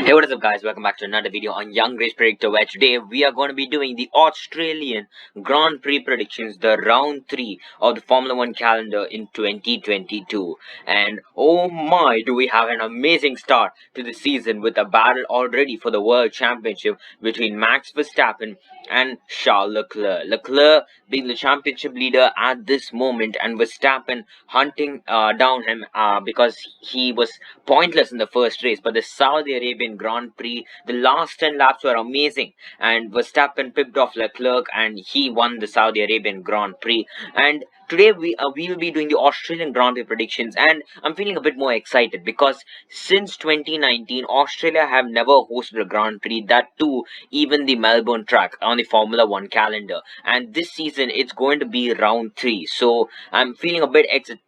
Hey, what is up guys, welcome back to another video on Young Race Predictor, where today we are going to be doing the Australian Grand Prix predictions, the round 3 of the Formula 1 calendar in 2022. And oh my, do we have an amazing start to the season with a battle already for the World Championship between Max Verstappen and Charles Leclerc. Leclerc being the championship leader at this moment, and Verstappen hunting down him because he was pointless in the first race. But the Saudi Arabian Grand Prix, the last 10 laps were amazing, and Verstappen pipped off Leclerc and he won the Saudi Arabian Grand Prix. And today we will be doing the Australian Grand Prix predictions, and I'm feeling a bit more excited because since 2019 Australia have never hosted a Grand Prix, that too even the Melbourne track on the Formula 1 calendar, and this season it's going to be round 3, so I'm feeling a bit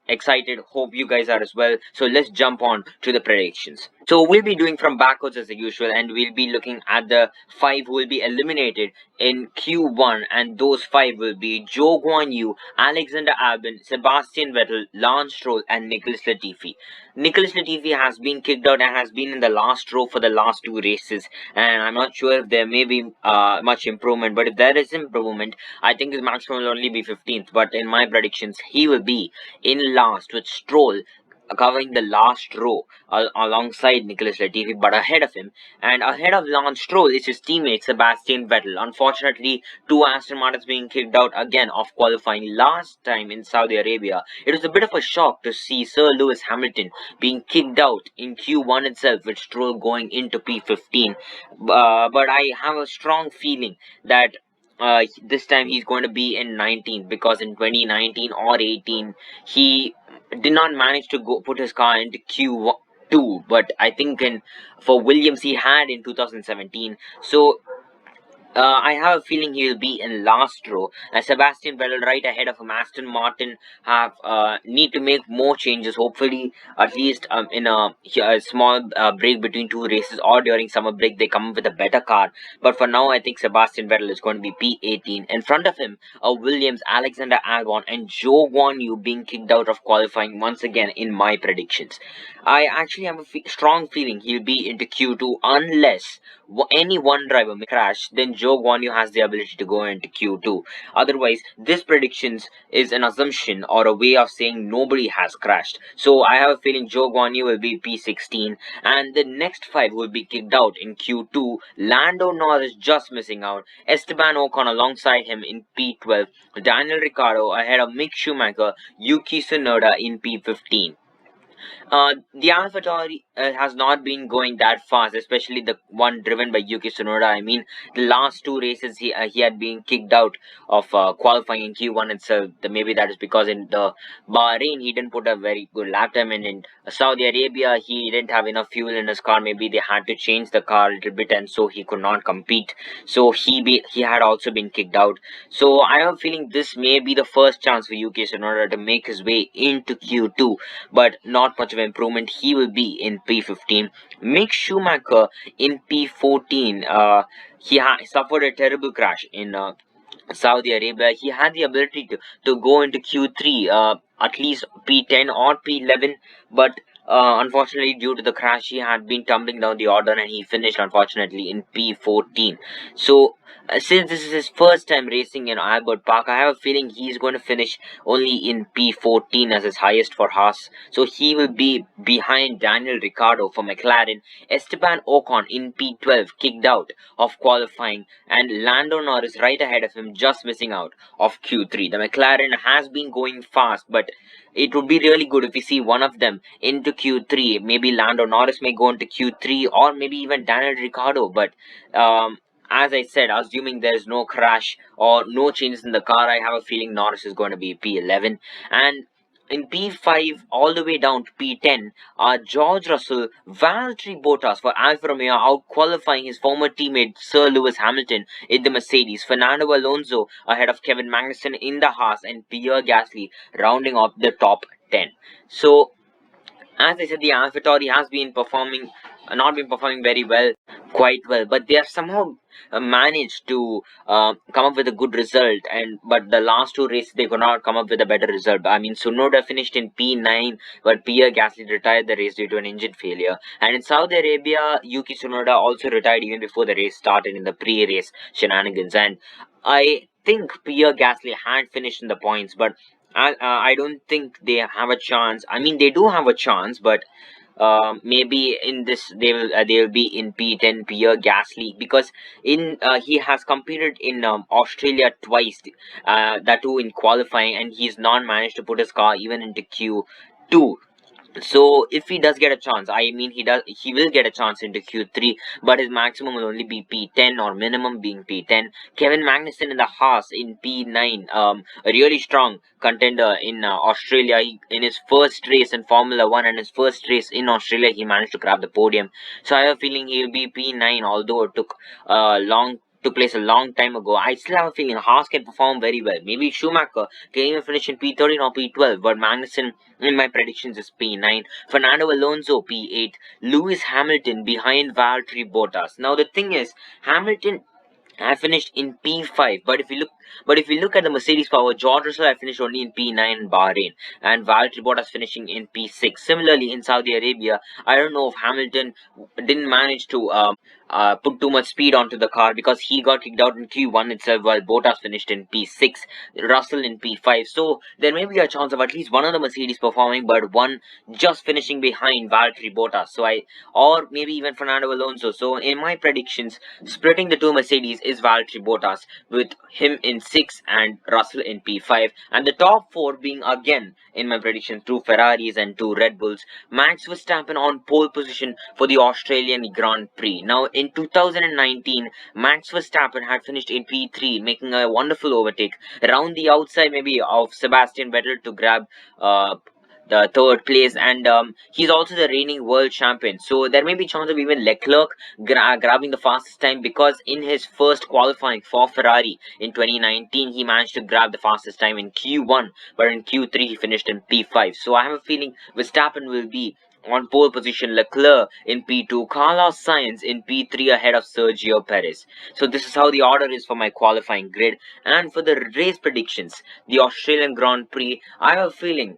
excited. Hope you guys are as well. So let's jump on to the predictions. So we'll be doing from backwards as usual, and we'll be looking at the 5 who will be eliminated in Q1, and those 5 will be Zhou Guanyu, Alexander Albon, Sebastian Vettel, Lance Stroll and Nicholas Latifi. Nicholas Latifi has been kicked out and has been in the last row for the last 2 races, and I'm not sure if there may be much improvement, but if there is improvement, I think his maximum will only be 15th, but in my predictions he will be in last with Stroll covering the last row alongside Nicholas Latifi, but ahead of him and ahead of Lance Stroll is his teammate Sebastian Vettel. Unfortunately, 2 Aston Martins being kicked out again of qualifying last time in Saudi Arabia. It was a bit of a shock to see Sir Lewis Hamilton being kicked out in Q1 itself, with Stroll going into P15. But I have a strong feeling that this time he's going to be in 19th, because in 2019 or 18 he did not manage to go put his car into Q2, but I think for Williams he had in 2017. So I have a feeling he will be in last row. Sebastian Vettel right ahead of him. Aston Martin have need to make more changes. Hopefully, at least in a small break between 2 races or during summer break, they come up with a better car. But for now, I think Sebastian Vettel is going to be P18. In front of him, Williams, Alexander Albon, and Zhou Guanyu being kicked out of qualifying once again in my predictions. I actually have a strong feeling he'll be into Q2 unless any one driver may crash. Then Zhou Guanyu has the ability to go into Q2. Otherwise, this predictions is an assumption or a way of saying nobody has crashed. So I have a feeling Zhou Guanyu will be P16, and the next 5 will be kicked out in Q2. Lando Norris just missing out. Esteban Ocon alongside him in P12. Daniel Ricciardo ahead of Mick Schumacher. Yuki Tsunoda in P15. The AlphaTauri has not been going that fast, especially the one driven by Yuki Tsunoda. I mean, the last 2 races he had been kicked out of qualifying in Q1 itself. Maybe that is because in the Bahrain he didn't put a very good lap time, and in Saudi Arabia he didn't have enough fuel in his car. Maybe they had to change the car a little bit, and so he could not compete. So he had also been kicked out. So I have a feeling this may be the first chance for Yuki Tsunoda to make his way into Q2, but not much of improvement. He will be in P15. Mick Schumacher in P14. He suffered a terrible crash in Saudi Arabia. He had the ability to go into Q3, at least P10 or P11, but unfortunately, due to the crash, he had been tumbling down the order, and he finished unfortunately in P14. So since this is his first time racing in Albert Park, I have a feeling he's going to finish only in P14 as his highest for Haas. So he will be behind Daniel Ricciardo for McLaren. Esteban Ocon in P12, kicked out of qualifying, and Lando Norris right ahead of him, just missing out of Q3. The McLaren has been going fast, but it would be really good if we see one of them into Q3. Maybe Lando Norris may go into Q3, or maybe even Daniel Ricciardo. But as I said, assuming there is no crash or no changes in the car, I have a feeling Norris is going to be P11. And in P5 all the way down to P10 are George Russell, Valtteri Bottas for Alfa Romeo out qualifying his former teammate Sir Lewis Hamilton in the Mercedes, Fernando Alonso ahead of Kevin Magnussen in the Haas, and Pierre Gasly rounding off the top 10. So as I said, the AlphaTauri has been not been performing very well. quite well, but they have somehow managed to come up with a good result. And but the last two races they could not come up with a better result. I mean, Sunoda finished in P9, but Pierre Gasly retired the race due to an engine failure. And in Saudi Arabia, Yuki Tsunoda also retired even before the race started in the pre-race shenanigans. And I think Pierre Gasly had finished in the points, but I don't think they have a chance. I mean, they do have a chance, but maybe in this they will be in P10 Pierre Gasly, because in he has competed in Australia twice, that too in qualifying, and he's not managed to put his car even into Q2. So if he does get a chance, I mean, he will get a chance into Q3, but his maximum will only be P10, or minimum being P10. Kevin Magnussen in the Haas in P9, a really strong contender in Australia. In his first race in Formula 1 and his first race in Australia, he managed to grab the podium. So I have a feeling he'll be P9, although it took place a long time ago. I still have a feeling Haas can perform very well. Maybe Schumacher can even finish in P13 or P12, but Magnussen in my predictions is P9. Fernando Alonso P8. Lewis Hamilton behind Valtteri Bottas. Now the thing is, Hamilton I finished in P5, but if you look at the Mercedes power, George Russell I finished only in P9 in Bahrain, and Valtteri Bottas finishing in P6. Similarly, in Saudi Arabia, I don't know if Hamilton didn't manage to put too much speed onto the car, because he got kicked out in Q1 itself, while Bottas finished in P6, Russell in P5. So there may be a chance of at least one of the Mercedes performing, but one just finishing behind Valtteri Bottas. Or maybe even Fernando Alonso. So in my predictions, splitting the two Mercedes is Valtteri Bottas, with him in 6 and Russell in P5, and the top 4 being again in my predictions 2 Ferraris and 2 Red Bulls. Max Verstappen on pole position for the Australian Grand Prix. Now in 2019, Max Verstappen had finished in P3, making a wonderful overtake around the outside maybe of Sebastian Vettel to grab the third place, and he's also the reigning world champion. So there may be chance of even Leclerc grabbing the fastest time, because in his first qualifying for Ferrari in 2019, he managed to grab the fastest time in Q1, but in Q3 he finished in P5. So I have a feeling Verstappen will be on pole position, Leclerc in P2, Carlos Sainz in P3 ahead of Sergio Perez. So this is how the order is for my qualifying grid. And for the race predictions, the Australian Grand Prix, I have a feeling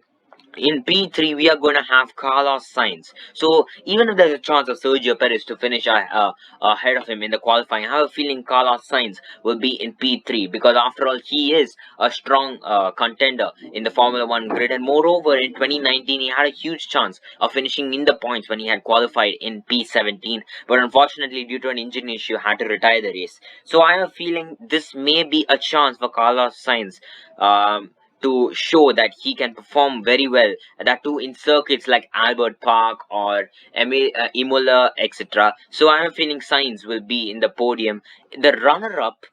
in P3 we are going to have Carlos Sainz. So even if there's a chance of Sergio Perez to finish ahead of him in the qualifying, I have a feeling Carlos Sainz will be in P3, because after all he is a strong contender in the Formula 1 grid, and moreover in 2019 he had a huge chance of finishing in the points when he had qualified in P17, but unfortunately due to an engine issue had to retire the race. So I have a feeling this may be a chance for Carlos Sainz to show that he can perform very well, that too in circuits like Albert Park or Imola, etc. So I'm feeling Sainz will be in the podium. The runner-up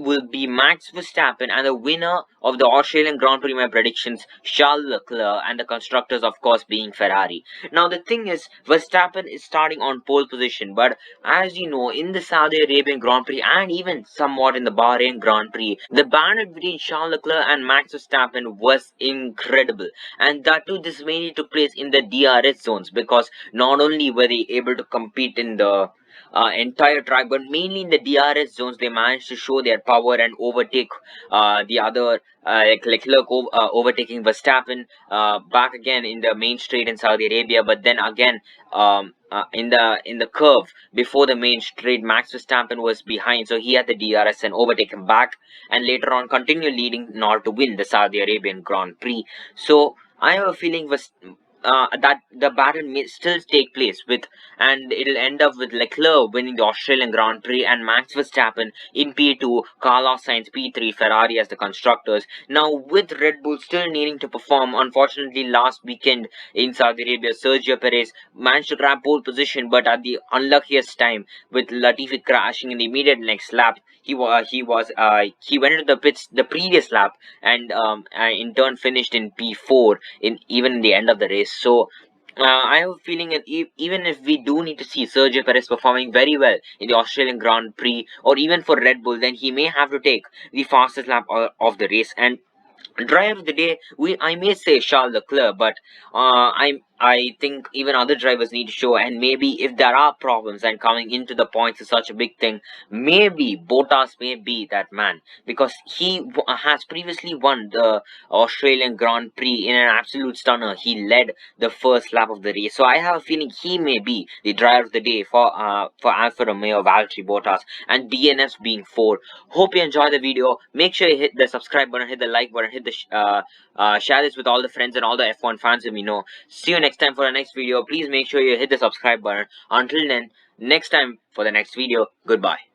will be Max Verstappen, and the winner of the Australian Grand Prix, my predictions, Charles Leclerc, and the constructors, of course, being Ferrari. Now, the thing is, Verstappen is starting on pole position, but as you know, in the Saudi Arabian Grand Prix and even somewhat in the Bahrain Grand Prix, the battle between Charles Leclerc and Max Verstappen was incredible, and that too, this mainly took place in the DRS zones, because not only were they able to compete in the entire track, but mainly in the DRS zones, they managed to show their power and overtake the other, like Leclerc overtaking Verstappen back again in the main straight in Saudi Arabia. But then again, in the curve before the main straight, Max Verstappen was behind, so he had the DRS and overtake him back, and later on continue leading in order to win the Saudi Arabian Grand Prix. So I have a feeling that the battle may still take place with, and it'll end up with Leclerc winning the Australian Grand Prix and Max Verstappen in P2, Carlos Sainz P3, Ferrari as the constructors. Now with Red Bull still needing to perform, unfortunately last weekend in Saudi Arabia, Sergio Perez managed to grab pole position, but at the unluckiest time, with Latifi crashing in the immediate next lap. He went into the pits the previous lap, and in turn finished in P4 in even in the end of the race. So I have a feeling that even if we do need to see Sergio Perez performing very well in the Australian Grand Prix, or even for Red Bull, then he may have to take the fastest lap of the race. And driver of the day, I may say Charles Leclerc, but I think even other drivers need to show, and maybe if there are problems and coming into the points is such a big thing, maybe Bottas may be that man, because he has previously won the Australian Grand Prix in an absolute stunner. He led the first lap of the race, so I have a feeling he may be the driver of the day for Alfa Romeo, Valtteri Bottas, and DNFs being 4. Hope you enjoy the video. Make sure you hit the subscribe button, hit the like button, hit the share this with all the friends and all the F1 fans that we know. See you next time for the next video. Please make sure you hit the subscribe button. Until then, next time for the next video. Goodbye.